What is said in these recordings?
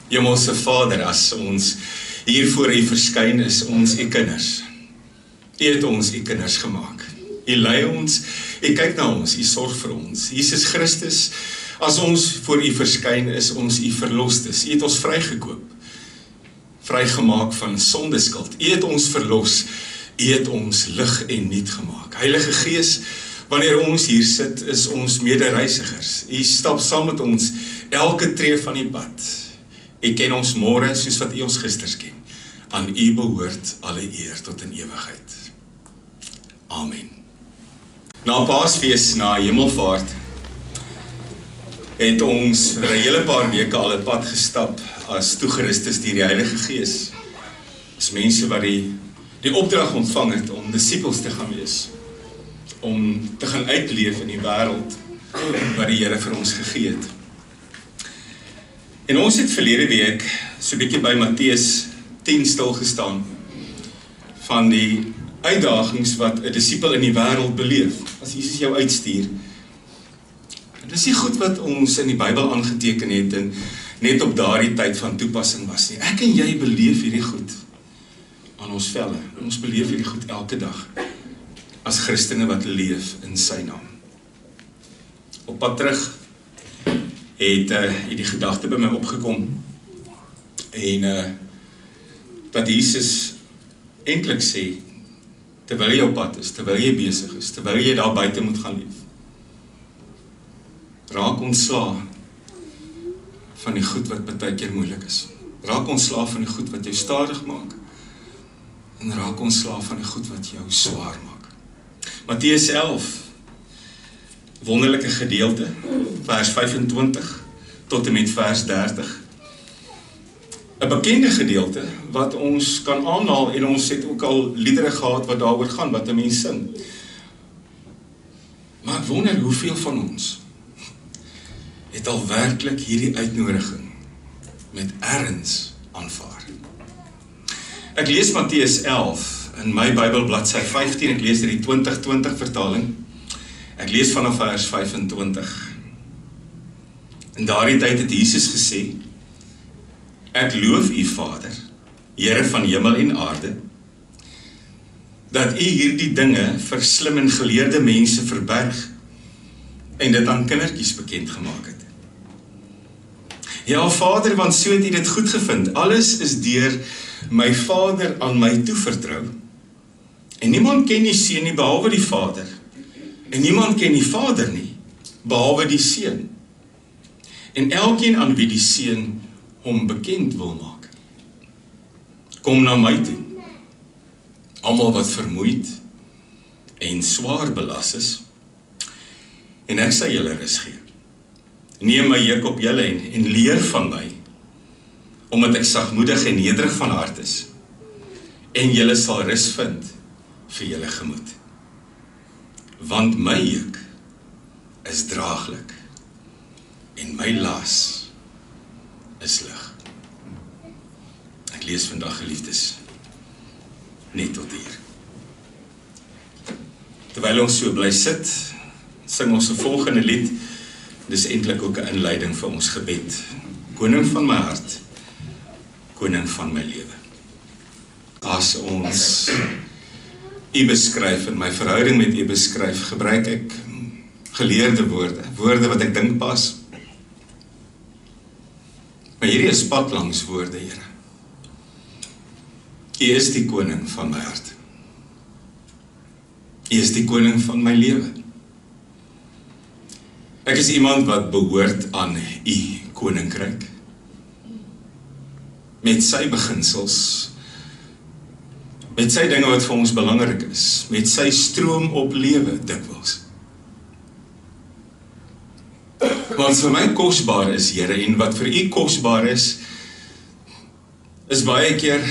Hemelse Vader, as ons hier voor U verskyn, is ons U kinders. U het ons U kinders gemaak. U lei ons, U kyk na ons, U sorg vir ons. Jesus Christus, as ons voor U verskyn, is ons U verlostes. U het ons vrygekoop, vrygemaak van sondeskuld. U het ons verlos, U het ons lig en nuut gemaak. Heilige Gees, wanneer ons hier sit, is ons medereisigers. U stap saam met ons elke tree van die pad. U ken ons môre soos wat U ons gisters ken. Aan U behoort alle eer tot in ewigheid. Amen. Na Paasfees, na Hemelvaart, het ons vir 'n hele paar weke al 'n pad gestap as toegerustes deur die Heilige Gees. As mense wat die opdrag ontvang het om disippels te gaan wees, om te gaan uitleef in die wêreld wat die Here vir ons gegee het. En ons het verlede week so 'n bietjie by Matteus 10 stilgestaan van die uitdagings wat 'n disipel in die wêreld beleef as Jesus jou uitstuur. En dis nie goed wat ons in die Bybel aangeteken het en net op daardie tyd van toepassing was nie. Ek en jy beleef hierdie goed aan ons velle. Ons beleef hierdie goed elke dag as Christene wat leef in sy naam. Op pad terug het die gedagte by my opgekom en dat Jesus eintlik sê, terwyl jy op pad is, terwyl jy besig is, terwyl jy daar buite moet gaan leef, raak ontslae van die goed wat baie keer moeilik is. Raak ontslae van die goed wat jou stadig maak en raak ontslae van die goed wat jou swaar maak. Matteus 11, wonderlike gedeelte, vers 25 tot en met vers 30. 'n bekende gedeelte wat ons kan aanhaal en ons het ook al liedere gehad wat daaroor gaan, wat 'n mens sing. Maar ek wonder hoeveel van ons het al werklik hierdie uitnodiging met erns aanvaar. Ek lees Matteus 11 in my Bybel bladsy 15, ek lees die 2020 vertaling. Ek lees vanaf vers 25. In daardie tyd het Jesus gesê, ek loof U Vader, Here van hemel en aarde, dat U hierdie dinge vir slim en geleerde mense verberg en dit aan kindertjies bekend gemaak het. Ja, Vader, want so het U dit goed gevind. Alles is deur my Vader aan my toevertrou. En niemand ken die Seun nie behalwe die Vader. En niemand ken die Vader nie behalwe die Seun. En elkeen aan wie die Seun hom bekend wil maak. Kom na my toe, almal wat vermoeid en swaar belas is, en ek sal julle rus gee. Neem my juk op julle en leer van my, omdat ek sagmoedig en nederig van hart is, en julle sal rus vind vir julle gemoed. Want my juk is draaglik, en my las is lig. Ek lees vandag, geliefdes, net tot hier. Terwyl ons so bly sit, sing ons 'n volgende lied. Dis eintlik ook 'n inleiding vir ons gebed. Koning van my hart, koning van my lewe. As ons U beskryf en my verhouding met U beskryf, gebruik ek geleerde woorde wat ek dink pas. Maar hierdie is pad langs woorde, Here. U is die koning van my hart. U is die koning van my lewe. Ek is iemand wat behoort aan U koninkryk. Met sy beginsels, met sy dinge wat vir ons belangrik is, met sy stroom op lewe dikwels. Wat vir my kosbaar is, Here, en wat vir U kosbaar is baie keer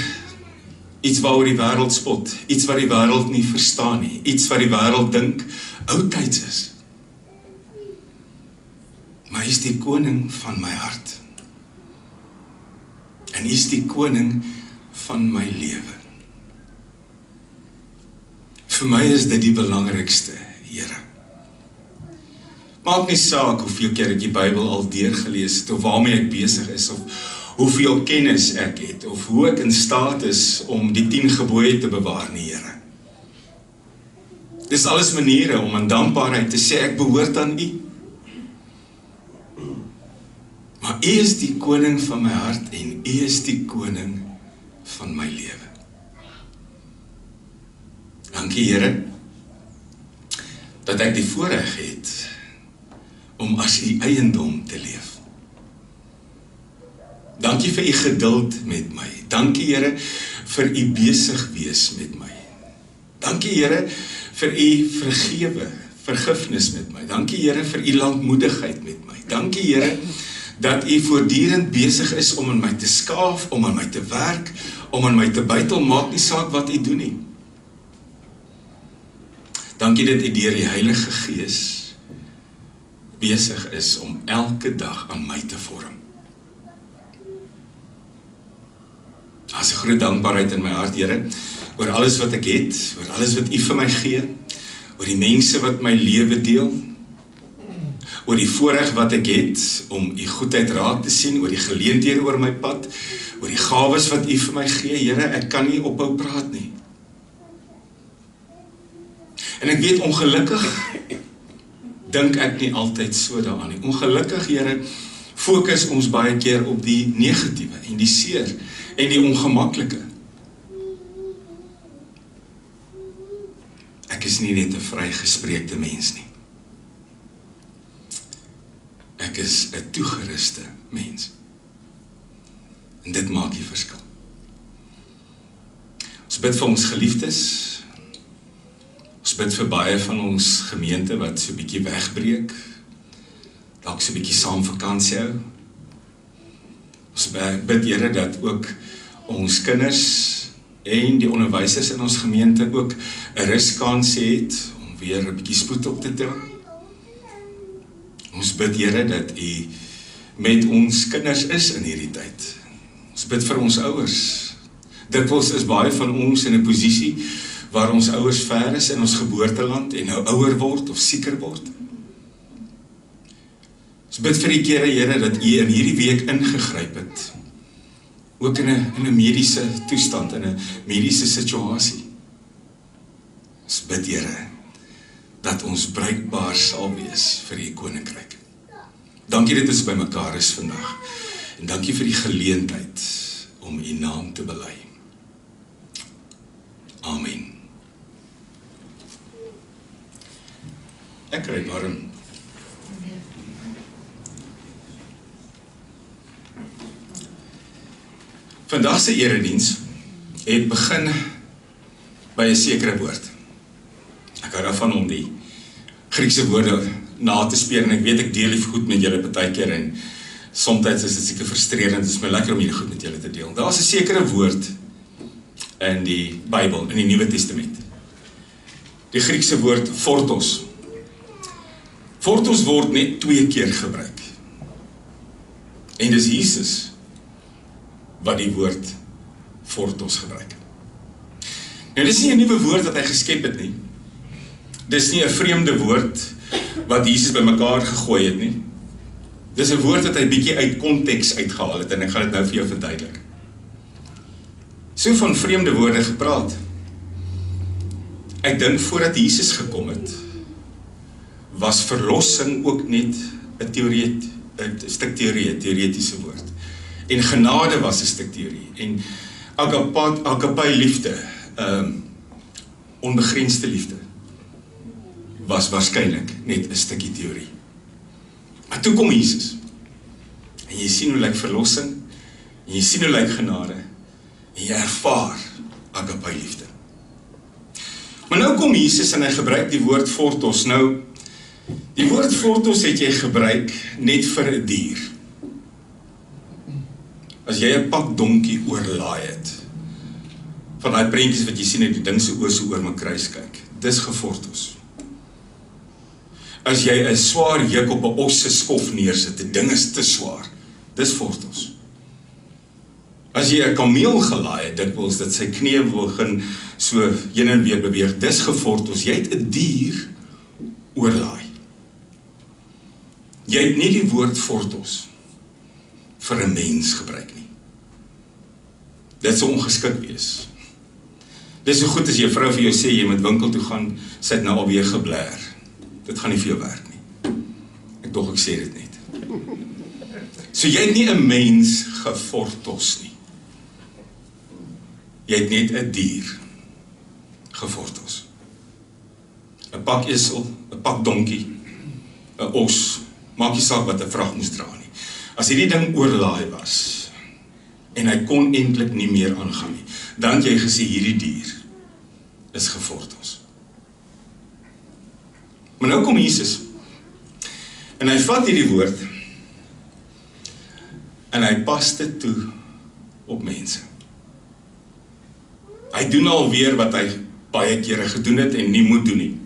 iets waaroor die wêreld spot, iets wat die wêreld nie verstaan nie, iets wat die wêreld dink oudtyds is. Maar hy is die koning van my hart. En hy is die koning van my lewe. Vir my is dit die belangrikste, Here. Maak nie saak hoeveel keer ek die Bybel al deurgelees het, of waarmee ek besig is, hoeveel kennis ek het, of hoe ek in staat is om die 10 gebooie te bewaar nie, Here. Dis alles maniere om in dankbaarheid te sê, ek behoort aan U. Maar U is die koning van my hart en U is die koning van my lewe. Dankie, Here, dat ek die voorreg het om as U eiendom te leef. Dankie vir U geduld met my. Dankie, Here, vir U besig wees met my. Dankie, Here, vir U vergifnis met my. Dankie, Here, vir U lankmoedigheid met my. Dankie, Here, dat U voortdurend besig is om in my te skaaf, om aan my te werk, om aan my te bytel, maak nie saak wat U doen nie. Dankie dat U deur die Heilige Gees besig is om elke dag aan my te vorm. Daar's 'n groot dankbaarheid in my hart, Here, oor alles wat ek het, oor alles wat U vir my gee, oor die mense wat my lewe deel, oor die voorreg wat ek het om U goedheid raak te sien, oor die geleenthede oor my pad, oor die gawes wat U vir my gee, Here, ek kan nie ophou praat nie. En ek weet ongelukkig, dink ek nie altyd so daaraan nie. Ongelukkig, Here, fokus ons baie keer op die negatiewe en die seer en die ongemaklike. Ek is nie net 'n vrygespreekte mens nie. Ek is 'n toegeruste mens. En dit maak die verskil. Ons bid vir ons geliefdes. Ons bid vir baie van ons gemeente wat so 'n bietjie wegbreek. Dalk so 'n bietjie saam vakansie hou. Ons bid, Here, dat ook ons kinders en die onderwysers in ons gemeente ook 'n ruskans het om weer 'n bietjie spoed op te tel. Ons bid, Here, dat U met ons kinders is in hierdie tyd. Ons bid vir ons ouers. Dikwels is baie van ons in 'n posisie waar ons ouers ver is in ons geboorteland en nou ouer word of sieker word. Ons bid vir die kere, Here, dat U in hierdie week ingegryp het. Ook in 'n mediese toestand, in 'n mediese situasie. Ons bid, Here, dat ons bruikbaar sal wees vir U koninkryk. Dankie dat ons by mekaar is vandag. En dankie vir die geleentheid om U naam te bely. Amen. Ek kry warm. Vandag se erediens het begin by 'n sekere woord. Ek hou daarvan om die Griekse woorde na te speel en ek weet ek deel dit goed met julle partykeer en soms is dit seker frustrerend, dit is my lekker om hierdie goed met julle te deel. Daar's 'n sekere woord in die Bybel, in die Nuwe Testament. Die Griekse woord fortos. Fortos word net 2 keer gebruik. En dis Jesus wat die woord fortos gebruik. Nou, dis nie 'n nuwe woord wat hy geskep het nie. Dis nie 'n vreemde woord wat Jesus bymekaar gegooi het nie. Dis 'n woord wat hy bietjie uit konteks uitgehaal het en ek gaan dit nou vir jou verduidelik. So van vreemde woorde gepraat. Ek dink voordat Jesus gekom het, was verlossing ook net 'n stuk teoretiese woord. En genade was 'n stuk teorie. En agape liefde, onbegrensde liefde, was waarskynlik net 'n stukkie teorie. Maar toe kom Jesus. En jy sien hoe lyk verlossing, en jy sien hoe lyk genade, en jy ervaar agape liefde. Maar nou kom Jesus en hy gebruik die woord fortos. Nou, die woord fortos het jy gebruik net vir 'n dier. As jy 'n pak donkie oorlaai het, van daai prentjies wat jy sien het, die ding se oor so oor my kruis kyk, dis gefortos. As jy 'n swaar juk op 'n os se skof neersit, die ding is te swaar, dis fortos. As jy 'n kameel gelaai het, dikwels dat sy knie begin so heen en weer beweeg, dis gefortos. Jy het 'n dier oorlaai. Jy het nie die woord fortos vir 'n mens gebruik nie. Dit sou ongeskik wees. Dit is so goed as jy 'n vrou vir jou sê, jy moet winkel toe gaan, sy het nou alweer gebler. Dit gaan nie vir jou werk nie. Ek sê dit net. So jy het nie 'n mens gefortos nie. Jy het net 'n dier gefortos. 'n pak esel, 'n pak donkie, 'n os, maak nie saak wat 'n vrag moes dra nie. As hierdie ding oorlaai was, en hy kon eintlik nie meer aangaan nie, dan het jy gesê, hierdie dier is gefortos. Maar nou kom Jesus, en hy vat hierdie woord, en hy pas dit toe op mense. Hy doen alweer wat hy baie kere gedoen het en nie moet doen nie.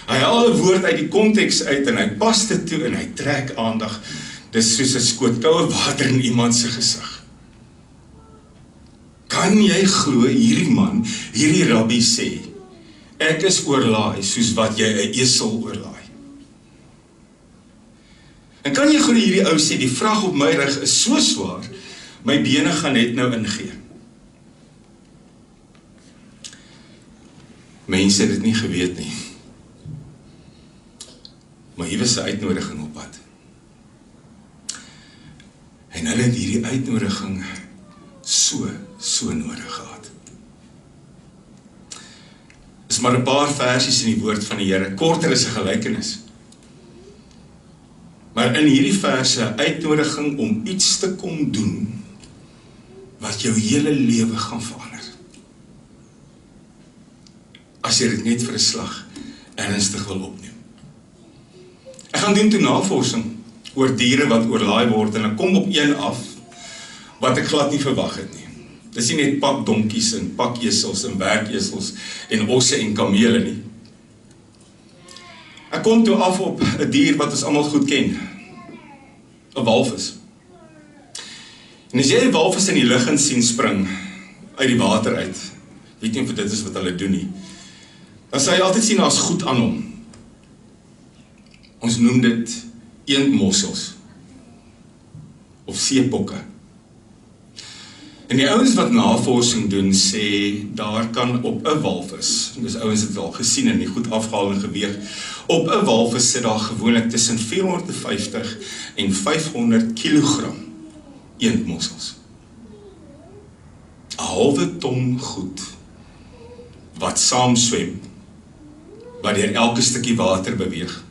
Hy haal 'n woord uit die konteks uit en hy pas dit toe en hy trek aandag. Dis soos 'n skoot koue water in iemand se gesig. Kan jy glo hierdie man, hierdie rabbi sê, ek is oorlaai soos wat jy 'n esel oorlaai? En kan jy glo hierdie ou sê, die vrag op my rug is so swaar, my bene gaan net nou ingee. Mense het dit nie geweet nie. Maar hier was 'n uitnodiging op pad. En hulle het hierdie uitnodiging so nodig gehad. Is maar 'n paar versies in die woord van die Here, korter is 'n gelykenis. Maar in hierdie verse uitnodiging om iets te kom doen wat jou hele lewe gaan verander. As jy dit net vir 'n slag ernstig wil opneem. Ek gaan doen toe navorsing oor diere wat oorlaai word en ek kom op een af wat ek glad nie verwag het nie. Dis nie net pak donkies en pak esels en werkesels en osse en kamele nie. Ek kom toe af op 'n dier wat ons almal goed ken. 'n Walvis. En as jy 'n walvis in die lug sien spring uit die water uit, weet nie of dit is wat hulle doen nie, dan sal jy altyd sien daar's goed aan hom. Ons noem dit eendmossels of seepokke. En die ouens wat navorsing doen sê daar kan op 'n walvis, dis ouens het al gesien en die goed afgehaal en geweeg, op 'n walvis sit daar gewoonlik tussen 450 en 500 kilogram eendmossels. 'n halwe ton goed wat saam swem, wat deur elke stukkie water beweeg.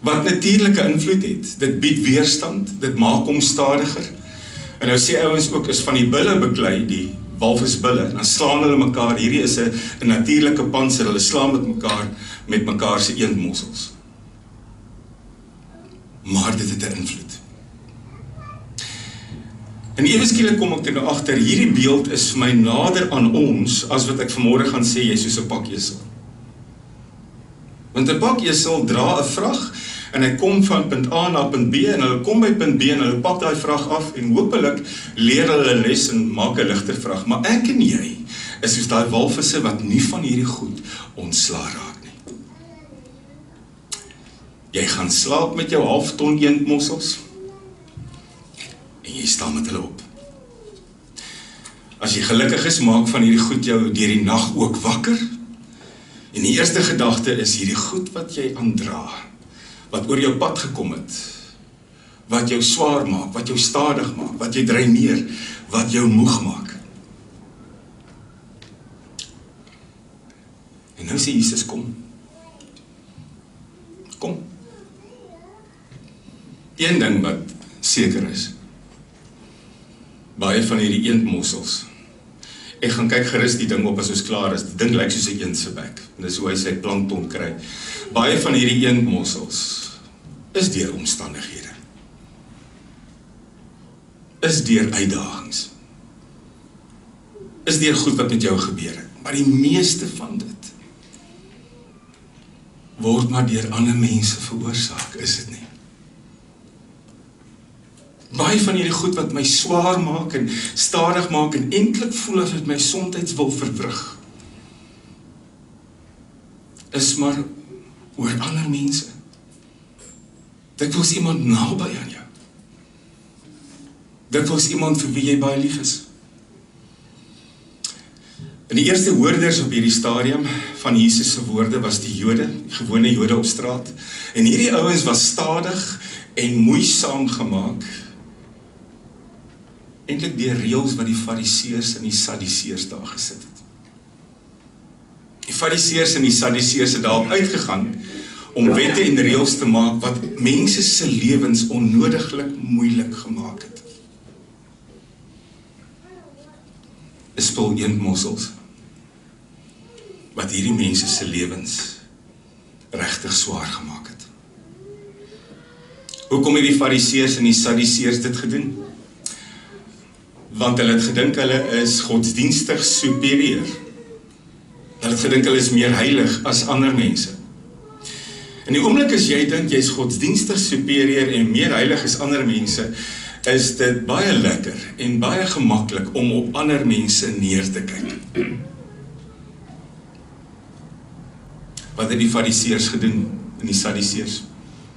Wat natuurlike invloed het, dit bied weerstand, dit maak hom stadiger. En nou sê ouens ook, is van die bulle beklei, die walvisbulle, dan slaan hulle mekaar, hierdie is 'n natuurlike panser, hulle slaan met mekaar se eendmossels. Maar dit het 'n invloed. En ewe skielik kom ek toe nou agter, hierdie beeld is vir my nader aan ons, as wat ek vanmôre gaan sê, jy is soos 'n pakesel. Want 'n pakesel dra 'n vrag, en hy kom van punt A na punt B, en hulle kom by punt B, en hulle pak daai vrag af, en hopelik leer hulle 'n les en maak 'n ligter vrag. Maar ek en jy is soos daai walvisse wat nie van hierdie goed ontslaa raak nie. Jy gaan slaap met jou halfton eendmossels, en jy staan met hulle op. As jy gelukkig is, maak van hierdie goed jou deur die nag ook wakker, en die eerste gedagte is hierdie goed wat jy aandra, wat oor jou pad gekom het, wat jou swaar maak, wat jou stadig maak, wat jou dreineer, wat jou moeg maak. En nou sê Jesus, kom. Kom. Een ding wat seker is, baie van hierdie eendmossels, ek gaan kyk gerus die ding op as ons klaar is, die ding lyk soos 'n eend se bek, en dis hoe hy sy plankton kry. Baie van hierdie eendmossels is deur omstandighede, is deur uitdagings, is deur goed wat met jou gebeur het, maar die meeste van dit word maar deur ander mense veroorsaak, is dit nie? Baie van hierdie goed wat my swaar maak en stadig maak en eintlik voel as het my somtyds wil verbrug, is maar oor ander mense. Dit was iemand naby aan jou. Dikwels iemand vir wie jy baie lief is. En die eerste hoorders op hierdie stadium van Jesus se woorde was die Jode, die gewone Jode op straat. En hierdie ouens was stadig en moeisaam gemaak, eintlik deur reëls wat die Fariseërs en die Sadduseërs daar gesit het. Die Fariseërs en die Sadduseërs het daarop uitgegaan om wette en reëls te maak wat mense se lewens onnodiglik moeilik gemaak het. 'n Spul eendmossels wat hierdie mense se lewens regtig swaar gemaak het. Hoekom het die Fariseërs en die Sadduseërs dit gedoen? Want hulle het gedink hulle is godsdienstig superieur. Hulle het gedink hulle is meer heilig as ander mense. En die oomblik as jy dink jy is godsdienstig superieur en meer heilig as ander mense, is dit baie lekker en baie gemaklik om op ander mense neer te kyk. Wat het die Fariseërs gedoen en die Sadduseërs?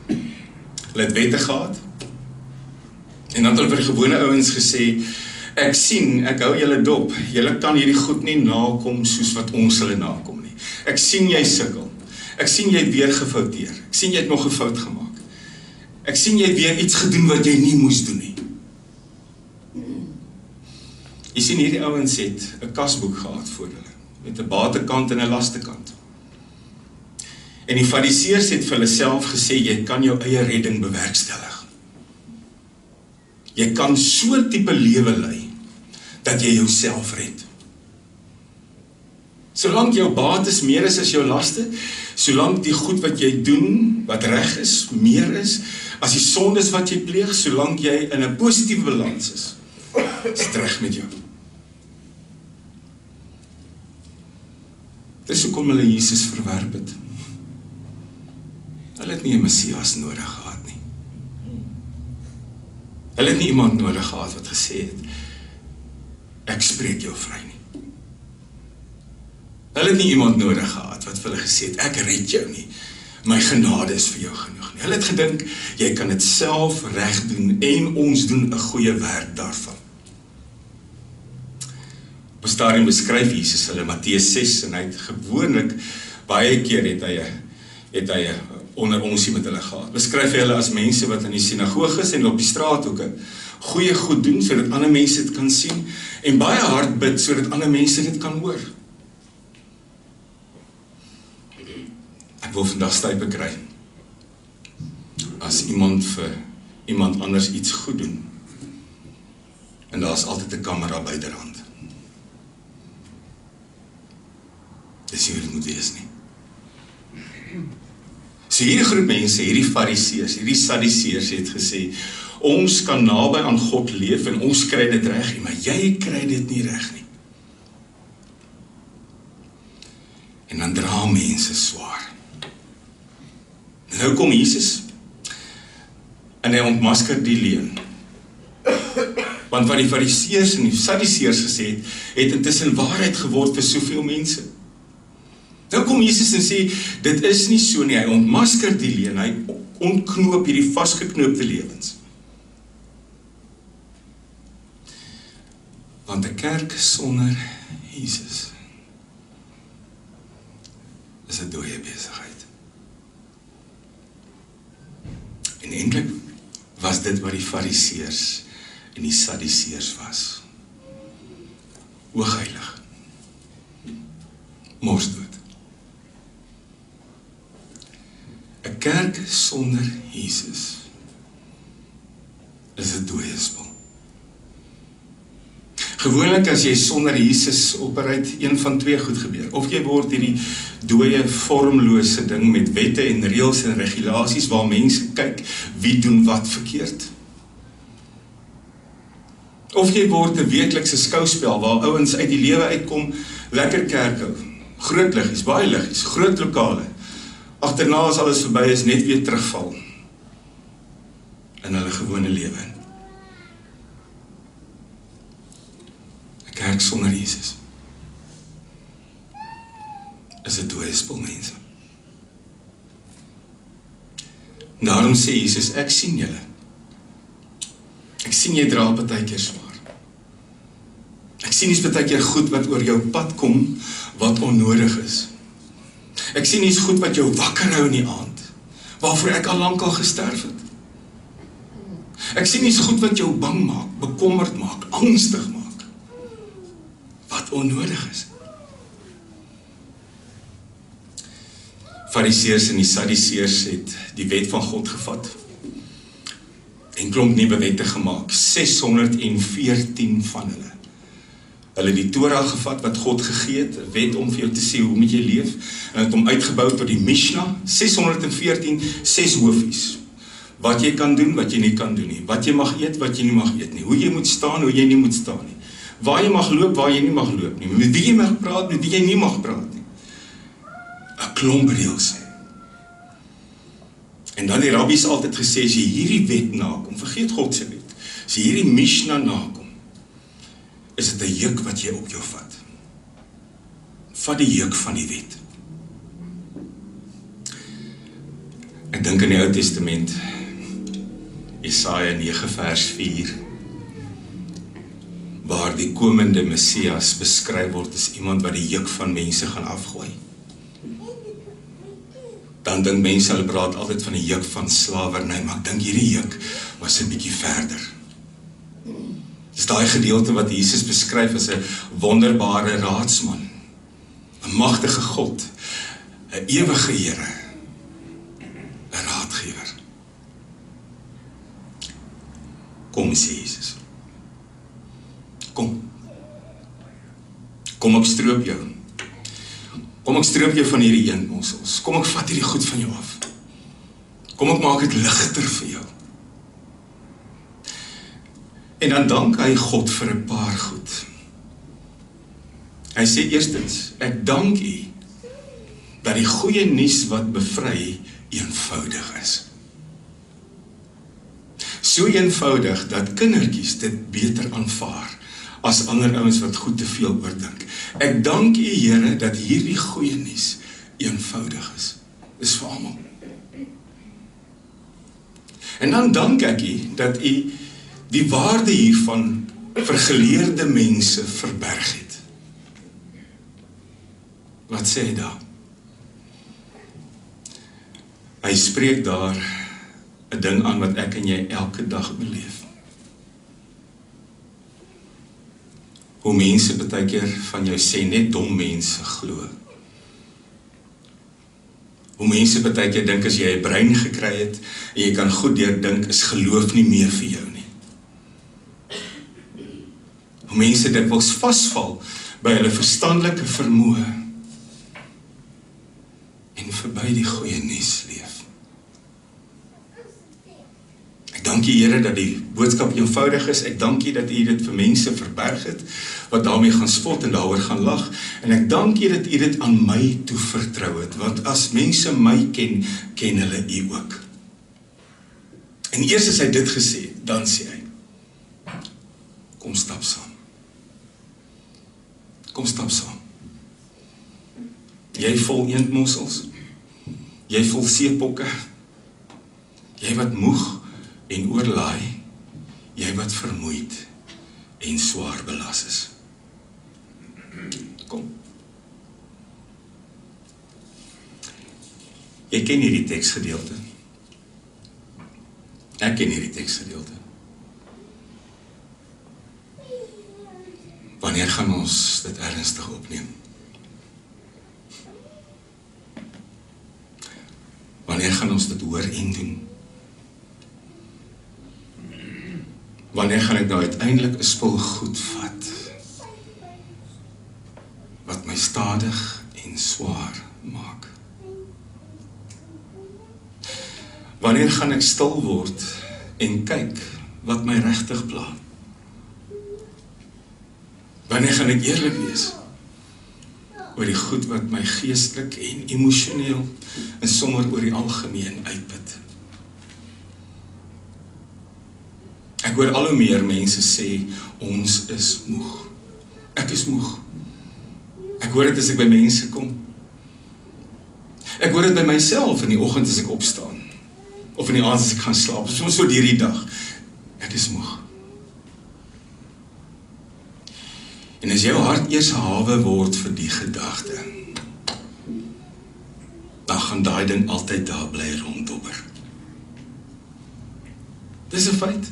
Hulle het wette gehad en dan het hulle vir die gewone ouens gesê, ek sien, ek hou julle dop, julle kan hierdie goed nie nakom soos wat ons hulle nakom nie. Ek sien jy sukkel, ek sien jy het weer gefouteer, ek sien jy het nog 'n fout gemaak, ek sien jy het weer iets gedoen wat jy nie moes doen nie. Jy sien hierdie ouens het 'n kasboek gehad voor hulle, met 'n batekant en 'n lastekant. En die Fariseërs het vir hulle self gesê, jy kan jou eie redding bewerkstellig. Jy kan so 'n tipe lewe lei, dat jy jouself red. Solank jou bates meer is as jou laste, solank die goed wat jy doen, wat reg is, meer is, as die sondes wat jy pleeg, solank jy in 'n positiewe balans is dit reg met jou. Dis hoekom hulle Jesus verwerp het. Hulle het nie 'n Messias nodig gehad nie. Hulle het nie iemand nodig gehad wat gesê het, ek spreek jou vry nie. Hulle het nie iemand nodig gehad wat vir hulle gesê het, ek red jou nie, my genade is vir jou genoeg nie. Hulle het gedink, jy kan dit self reg doen en ons doen 'n goeie werk daarvan. Op 'n stadium beskryf Jesus hulle Matteus 6 en hy het gewoonlik baie keer het hy onder ons met hulle gehad. Beskryf hy hulle as mense wat in die sinagoges en op die straathoeke goeie goed doen sodat ander mense dit kan sien en baie hard bid sodat ander mense dit kan hoor. Ek wil vandag stype kry as iemand vir iemand anders iets goed doen en daar is altyd 'n kamera byderhand. Dis nie hoe dit moet wees nie. So hierdie groep mense, hierdie Fariseërs, hierdie Sadduseërs het gesê, ons kan naby aan God leef en ons kry dit reg nie, maar jy kry dit nie reg nie. En dan dra mense swaar. En nou kom Jesus en hy ontmasker die leuen. Want wat die Fariseërs en die Sadduseërs gesê het, het intussen waarheid geword vir soveel mense. Nou kom Jesus en sê, dit is nie so nie, hy ontmasker die leuen, hy ontknoop hierdie vasgeknoopte lewens. Want 'n kerk sonder Jesus is 'n dooie besigheid. En eintlik was dit wat die Fariseërs en die Sadduseërs was. Hoogheilig. Morsdood. 'n kerk sonder Jesus is 'n dooie spul. Gewoonlik as jy sonder Jesus opereer, een van twee goed gebeur. Of jy word hierdie dooie, vormlose ding met wette en reëls en regulasies waar mense kyk wie doen wat verkeerd. Of jy word 'n weeklikse skouspel waar ouens uit die lewe uitkom, lekker kerk hou, groot liggies, baie liggies, groot lokale. Agterna as alles verby is, net weer terugval in hulle gewone lewe. 'n Kerk sonder Jesus is 'n dooie spul mense. Daarom sê Jesus, ek sien julle. Ek sien jy dra partykeer swaar. Ek sien nie partykeer goed wat oor jou pad kom, wat onnodig is. Ek sien nie goed wat jou wakker hou in die aand, waarvoor ek al lank al gesterf het. Ek sien nie goed wat jou bang maak, bekommerd maak, angstig maak, wat onnodig is. Fariseërs en die Sadduseërs het die wet van God gevat en klomp nuwe wette gemaak, 614 van hulle. Hulle het die Torah gevat wat God gegee het, 'n wet om vir jou te sê hoe moet jy leef, en het hom uitgebou tot die Mishnah, 614, 6 hoofies. Wat jy kan doen, wat jy nie kan doen nie. Wat jy mag eet, wat jy nie mag eet nie. Hoe jy moet staan, hoe jy nie moet staan nie. Waar jy mag loop, waar jy nie mag loop nie. Met wie jy mag praat, met wie jy nie mag praat nie. 'n Klomp reëls. En dan die rabbies altyd gesê, as jy hierdie wet nakom, vergeet God se wet, as jy hierdie Mishnah nakom, is dit 'n juk wat jy op jou vat. Vat die juk van die wet. Ek dink in die Ou Testament, Jesaja 9 vers 4, waar die komende Messias beskryf word as iemand wat die juk van mense gaan afgooi. Dan dink mense, hulle praat altyd van die juk van slawerny, maar ek dink hierdie juk was 'n bietjie verder. Dis daai gedeelte wat Jesus beskryf as 'n wonderbare raadsman, 'n magtige God, 'n ewige Here, 'n raadgewer. Kom, sê Jesus. Kom. Kom, ek stroop jou. Kom, ek stroop jou van hierdie eendmossels. Kom, ek vat hierdie goed van jou af. Kom, ek maak dit ligter vir jou. En dan dank hy God vir 'n paar goed. Hy sê eerstens, ek dank u dat die goeie nuus wat bevry eenvoudig is. So eenvoudig dat kindertjies dit beter aanvaar as ander ouens wat goed te veel oordink. Ek dank u Here dat hierdie goeie nuus eenvoudig is. Dis vir almal. En dan dank ek u dat u die waarde hiervan vir geleerde mense verberg het. Wat sê hy daar? Hy spreek daar 'n ding aan wat ek en jy elke dag beleef. Hoe mense baie keer van jou sê, net dom mense glo. Hoe mense baie keer dink as jy 'n brein gekry het en jy kan goed deurdink, is geloof nie meer vir jou nie. Hoe mense dikwels vasval by hulle verstandelike vermoë en verby die goeie nuus leef. Ek dank u Here dat die boodskap eenvoudig is. Ek dank u dat u dit vir mense verberg het, wat daarmee gaan spot en daaroor gaan lag. En ek dank u dat u dit aan my toe vertrou het, want as mense my ken, ken hulle u ook. En eers as hy dit gesê, dan sê hy, kom stap saam. Kom stap saam. Jy vol eendmossels, jy vol seepokke, jy wat moeg en oorlaai, jy wat vermoeid en swaar belas is. Kom. Jy ken hierdie teksgedeelte. Ek ken hierdie teksgedeelte. Wanneer gaan ons dit ernstig opneem? Wanneer gaan ons dit hoor en doen? Wanneer gaan ek nou uiteindelik 'n spul goed vat, wat my stadig en swaar maak? Wanneer gaan ek stil word en kyk wat my regtig pla? Wanneer gaan ek eerlik wees oor die goed wat my geestelik en emosioneel en sommer oor die algemeen uitput? Ek hoor al hoe meer mense sê, ons is moeg. Ek is moeg. Ek hoor dit as ek by mense kom. Ek hoor dit by myself in die oggend as ek opstaan. Of in die aand as ek gaan slaap. Soms so deur die dag. Ek is moeg. En as jou hart eers 'n hawe word vir die gedagte, dan gaan daai ding altyd daar bly ronddobber. Dis 'n feit.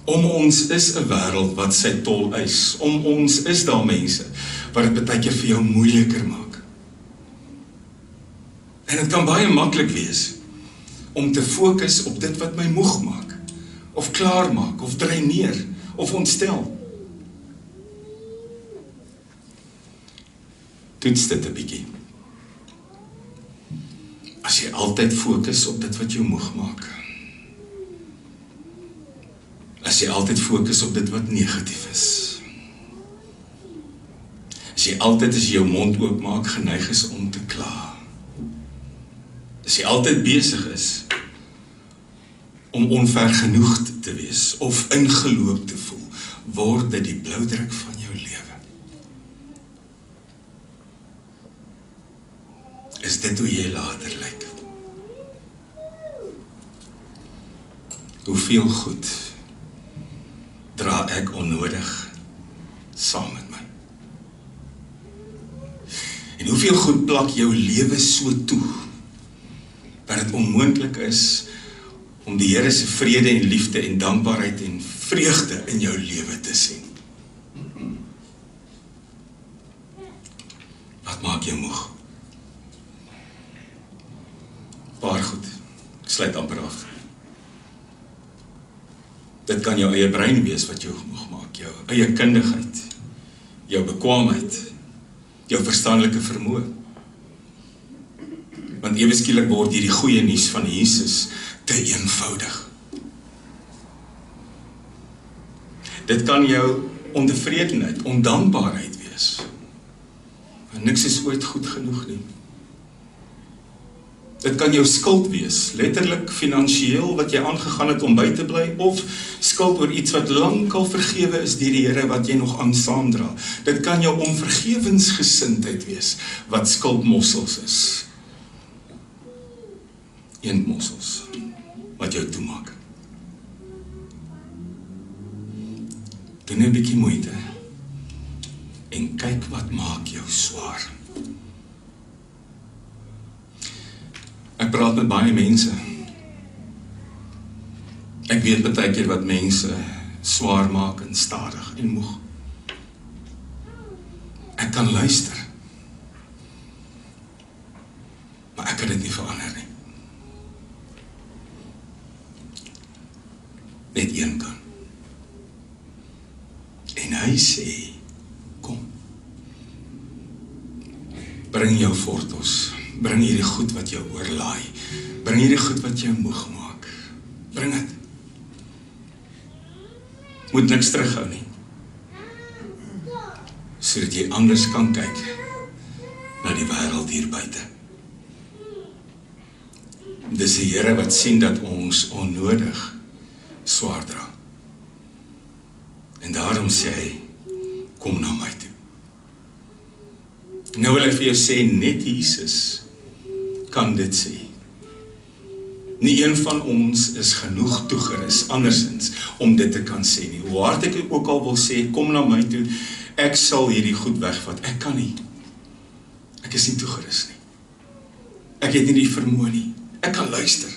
Om ons is 'n wêreld wat sy tol eis. Om ons is daar mense wat dit baie keer vir jou moeiliker maak. En dit kan baie maklik wees om te fokus op dit wat my moeg maak, of klaar maak, of dreineer, of ontstel. Toets dit 'n bietjie. As jy altyd fokus op dit wat jou moeg maak, as jy altyd fokus op dit wat negatief is, as jy altyd as jy jou mond oopmaak geneig is om te kla, as jy altyd besig is om onvergenoegd te wees of ingeloop te voel, word dit die bloudruk van jou lewe. Is dit hoe jy later lyk? Hoeveel goed dra ek onnodig saam met my? En hoeveel goed plak jou lewe so toe, dat het onmoontlik is om die Here se vrede en liefde en dankbaarheid en vreugde in jou lewe te sien? Wat maak jou moeg? Paar goed, ek sluit amper af. Dit kan jou eie brein wees wat jou moeg maak, jou eie kundigheid, jou bekwaamheid, jou verstandelike vermoë. Want ewe skielik word hierdie goeie nuus van Jesus te eenvoudig. Dit kan jou ontevredenheid, ondankbaarheid wees. Want niks is ooit goed genoeg nie. Dit kan jou skuld wees, letterlik finansiëel wat jy aangegaan het om by te bly, of skuld oor iets wat lankal vergewe is deur die Here wat jy nog aan saamdra. Dit kan jou onvergewensgesindheid wees wat skuldmossels is. Eendmossels wat jou toemaak. Doen 'n bietjie moeite en kyk wat maak jou swaar. Ek praat met baie mense. Ek weet baie keer wat mense swaar maak en stadig en moeg. Ek kan luister, maar ek kan dit nie verander nie. Net een kan. En hy sê, kom, bring jou wortels, bring hierdie goed wat jou oorlaai, bring hierdie goed wat jou moeg maak, bring het. Moet niks terughou nie, sodat jy anders kan kyk na die wêreld hier buite. Dis die Here wat sien dat ons onnodig swaar dra. En daarom sê hy, kom na my toe. Nou wil ek vir jou sê, net Jesus kan dit sê. Nie een van ons is genoeg toegerus, andersins, om dit te kan sê nie. Hoe hard ek ook al wil sê, kom na my toe, ek sal hierdie goed wegvat. Ek kan nie. Ek is nie toegerus nie. Ek het nie die vermoë nie. Ek kan luister.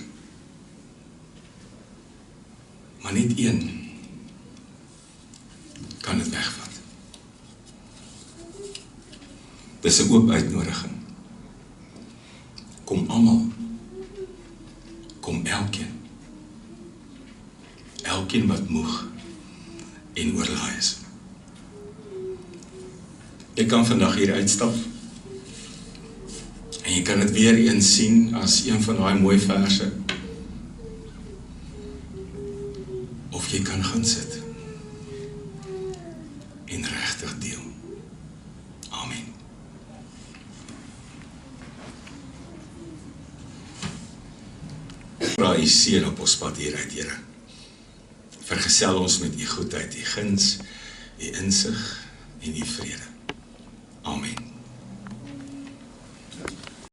Maar net een kan dit wegvat. Dis 'n oop uitnodiging. Kom almal. Kom elkeen. Elkeen wat moeg en oorlaai is. Jy kan vandag hier uitstap. En jy kan dit weer eens sien as een van daai mooi verse. Of jy kan gaan sit en regtig deel. Amen. Vra u seën op ons pad hieruit, Here. Vergesel ons met u goedheid, u guns, u insig en u vrede. Amen.